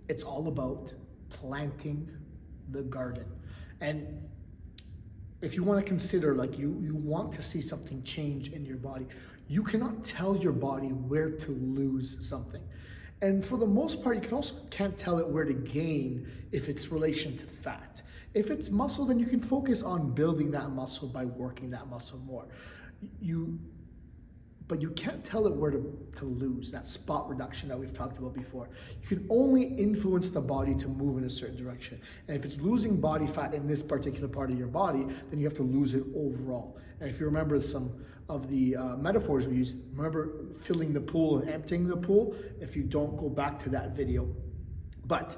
It's all about planting the garden. And if you want to consider, like, you want to see something change in your body, you cannot tell your body where to lose something. And for the most part, you can't tell it where to gain if it's relation to fat. If it's muscle, then you can focus on building that muscle by working that muscle more. But you can't tell it where to lose, that spot reduction that we've talked about before. You can only influence the body to move in a certain direction. And if it's losing body fat in this particular part of your body, then you have to lose it overall. And if you remember some of the metaphors we used, remember filling the pool and emptying the pool? If you don't, go back to that video. But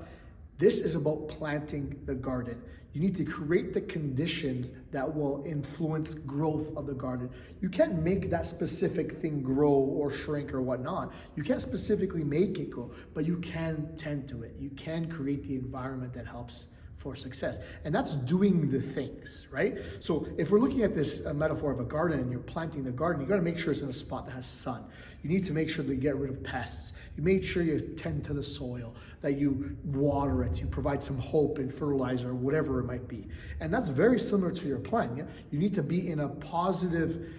this is about planting the garden. You need to create the conditions that will influence growth of the garden. You can't make that specific thing grow or shrink or whatnot. You can't specifically make it grow, but you can tend to it. You can create the environment that helps for success. And that's doing the things, right? So if we're looking at this metaphor of a garden and you're planting the garden, you gotta make sure it's in a spot that has sun. You need to make sure that you get rid of pests. You make sure you tend to the soil, that you water it, you provide some hope and fertilizer, whatever it might be. And that's very similar to your plant. Yeah? You need to be in a positive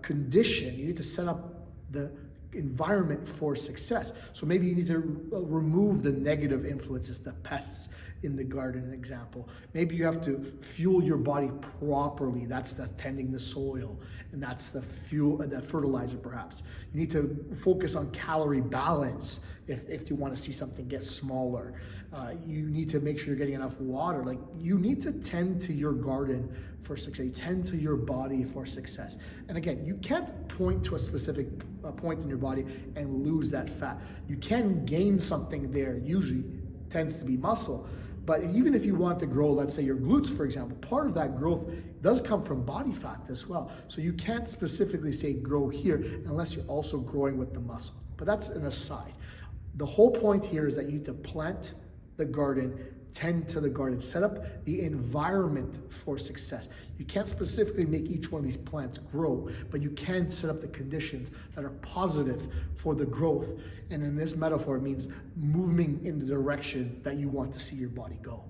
condition. You need to set up the environment for success. So maybe you need to remove the negative influences, the pests in the garden, an example. Maybe you have to fuel your body properly. That's the tending the soil, and that's the fuel, the fertilizer perhaps. You need to focus on calorie balance if you want to see something get smaller. You need to make sure you're getting enough water. Like, you need to tend to your garden for success. You tend to your body for success. And again, you can't point to a specific point in your body and lose that fat. You can gain something there, usually tends to be muscle. But even if you want to grow, let's say your glutes, for example, part of that growth does come from body fat as well. So you can't specifically say grow here unless you're also growing with the muscle. But that's an aside. The whole point here is that you need to plant the garden, tend to the garden, set up the environment for success. You can't specifically make each one of these plants grow, but you can set up the conditions that are positive for the growth. And in this metaphor, it means moving in the direction that you want to see your body go.